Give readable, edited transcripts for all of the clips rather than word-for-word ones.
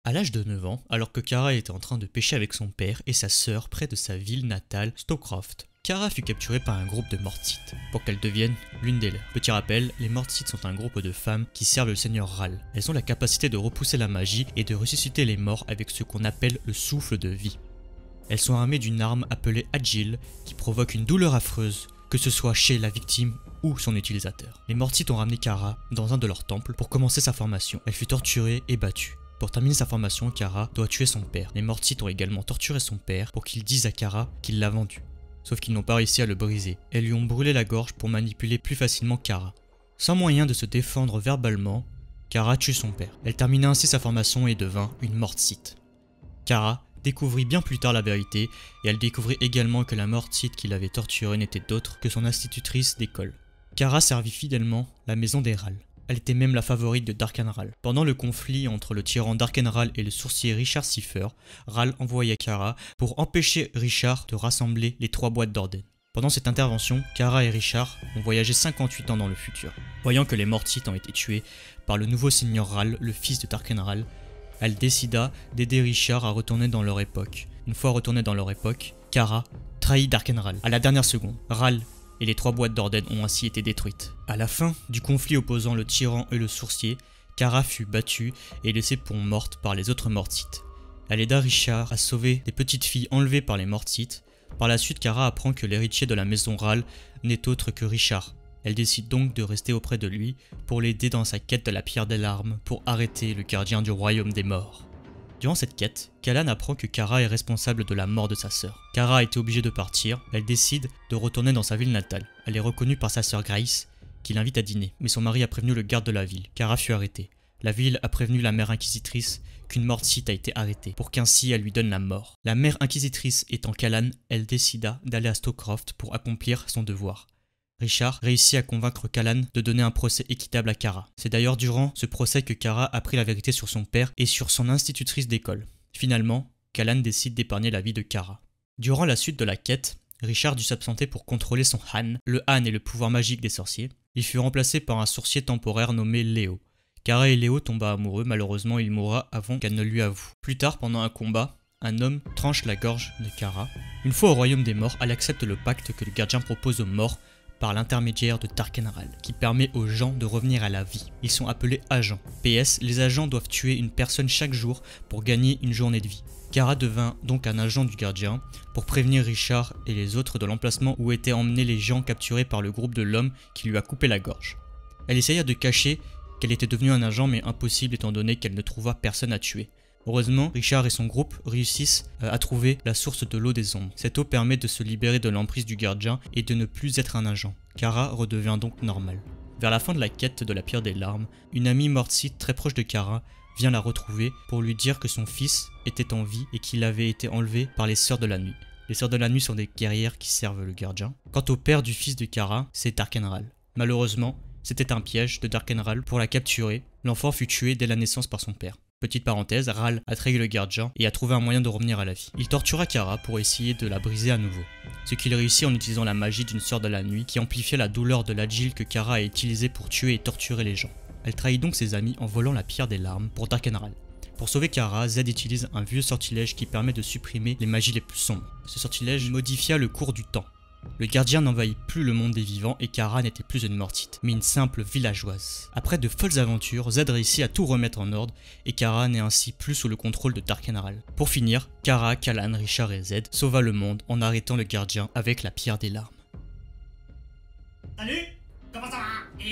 À l'âge de 9 ans, alors que Kara était en train de pêcher avec son père et sa sœur près de sa ville natale, Stowcroft, Kara fut capturée par un groupe de Mortsites pour qu'elle devienne l'une des leurs. Petit rappel, les Mortsites sont un groupe de femmes qui servent le seigneur Ral. Elles ont la capacité de repousser la magie et de ressusciter les morts avec ce qu'on appelle le souffle de vie. Elles sont armées d'une arme appelée Agile qui provoque une douleur affreuse, que ce soit chez la victime ou son utilisateur. Les Mortsites ont ramené Kara dans un de leurs temples pour commencer sa formation. Elle fut torturée et battue. Pour terminer sa formation, Kara doit tuer son père. Les Mortsites ont également torturé son père pour qu'il dise à Kara qu'il l'a vendu. Sauf qu'ils n'ont pas réussi à le briser. Elles lui ont brûlé la gorge pour manipuler plus facilement Kara. Sans moyen de se défendre verbalement, Kara tue son père. Elle termina ainsi sa formation et devint une Mortsite. Kara découvrit bien plus tard la vérité et elle découvrit également que la Mortsite qui l'avait torturée n'était d'autre que son institutrice d'école. Kara servit fidèlement la maison des Ral. Elle était même la favorite de Darken Ral. Pendant le conflit entre le tyran Darken Ral et le sourcier Richard Cipher, Ral envoya Kara pour empêcher Richard de rassembler les 3 boîtes d'Orden. Pendant cette intervention, Kara et Richard ont voyagé 58 ans dans le futur. Voyant que les Mortsites ont été tués par le nouveau seigneur Ral, le fils de Darken Ral, elle décida d'aider Richard à retourner dans leur époque. Une fois retournée dans leur époque, Kara trahit Darken Ral. À la dernière seconde, Ral et les 3 boîtes d'Orden ont ainsi été détruites. À la fin du conflit opposant le tyran et le sourcier, Kara fut battue et laissée pour morte par les autres Mortsites. Elle aida Richard à sauver des petites filles enlevées par les Mortsites. Par la suite, Kara apprend que l'héritier de la maison Ral n'est autre que Richard. Elle décide donc de rester auprès de lui pour l'aider dans sa quête de la pierre des larmes pour arrêter le gardien du royaume des morts. Durant cette quête, Callan apprend que Kara est responsable de la mort de sa sœur. Kara a été obligée de partir, elle décide de retourner dans sa ville natale. Elle est reconnue par sa sœur Grace, qui l'invite à dîner, mais son mari a prévenu le garde de la ville. Kara fut arrêtée. La ville a prévenu la mère inquisitrice qu'une Mortsite a été arrêtée, pour qu'ainsi elle lui donne la mort. La mère inquisitrice étant Callan, elle décida d'aller à Stowcroft pour accomplir son devoir. Richard réussit à convaincre Callan de donner un procès équitable à Kara. C'est d'ailleurs durant ce procès que Kara apprit la vérité sur son père et sur son institutrice d'école. Finalement, Callan décide d'épargner la vie de Kara. Durant la suite de la quête, Richard dut s'absenter pour contrôler son Han. Le Han est le pouvoir magique des sorciers. Il fut remplacé par un sorcier temporaire nommé Léo. Kara et Léo tomba amoureux, malheureusement il mourra avant qu'elle ne lui avoue. Plus tard, pendant un combat, un homme tranche la gorge de Kara. Une fois au royaume des morts, elle accepte le pacte que le gardien propose aux morts par l'intermédiaire de Darken Ral, qui permet aux gens de revenir à la vie. Ils sont appelés agents. PS, les agents doivent tuer une personne chaque jour pour gagner une journée de vie. Kara devint donc un agent du gardien pour prévenir Richard et les autres de l'emplacement où étaient emmenés les gens capturés par le groupe de l'homme qui lui a coupé la gorge. Elle essaya de cacher qu'elle était devenue un agent, mais impossible étant donné qu'elle ne trouva personne à tuer. Heureusement, Richard et son groupe réussissent à trouver la source de l'eau des ombres. Cette eau permet de se libérer de l'emprise du gardien et de ne plus être un agent. Kara redevient donc normale. Vers la fin de la quête de la pierre des larmes, une amie Mortsite très proche de Kara vient la retrouver pour lui dire que son fils était en vie et qu'il avait été enlevé par les Sœurs de la Nuit. Les Sœurs de la Nuit sont des guerrières qui servent le gardien. Quant au père du fils de Kara, c'est Darken Ral. Malheureusement, c'était un piège de Darken Ral pour la capturer. L'enfant fut tué dès la naissance par son père. Petite parenthèse, Ral a trahi le gardien et a trouvé un moyen de revenir à la vie. Il tortura Kara pour essayer de la briser à nouveau. Ce qu'il réussit en utilisant la magie d'une sœur de la nuit qui amplifiait la douleur de l'agile que Kara a utilisé pour tuer et torturer les gens. Elle trahit donc ses amis en volant la pierre des larmes pour Darken Ral. Pour sauver Kara, Zed utilise un vieux sortilège qui permet de supprimer les magies les plus sombres. Ce sortilège modifia le cours du temps. Le gardien n'envahit plus le monde des vivants et Kara n'était plus une Mortsite, mais une simple villageoise. Après de folles aventures, Zed réussit à tout remettre en ordre et Kara n'est ainsi plus sous le contrôle de Darken Ral. Pour finir, Kara, Callan, Richard et Zed sauva le monde en arrêtant le gardien avec la pierre des larmes. Salut, comment ça va?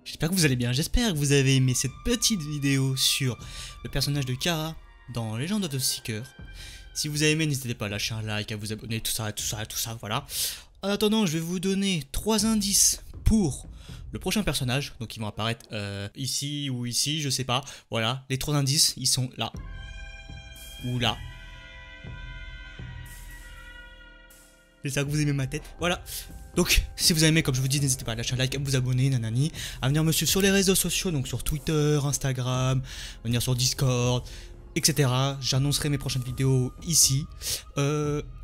J'espère que vous allez bien, j'espère que vous avez aimé cette petite vidéo sur le personnage de Kara dans Legend of the Seeker. Si vous avez aimé, n'hésitez pas à lâcher un like, à vous abonner, tout ça, voilà. En attendant, je vais vous donner 3 indices pour le prochain personnage. Donc ils vont apparaître ici ou ici, je sais pas. Voilà, les 3 indices, ils sont là. Ou là. J'espère que vous aimez ma tête, voilà. Donc, si vous avez aimé, comme je vous dis, n'hésitez pas à lâcher un like, à vous abonner, nanani, à venir me suivre sur les réseaux sociaux, donc sur Twitter, Instagram, venir sur Discord, etc. J'annoncerai mes prochaines vidéos ici.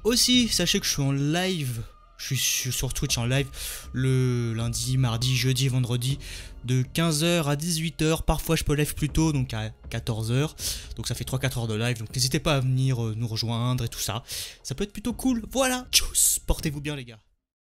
Aussi, sachez que je suis en live Je suis sur Twitch en live le lundi, mardi, jeudi et vendredi de 15h à 18h. Parfois je peux live plus tôt, donc à 14h. Donc ça fait 3-4 heures de live. Donc n'hésitez pas à venir nous rejoindre et tout ça. Ça peut être plutôt cool. Voilà, tchuss, portez-vous bien les gars.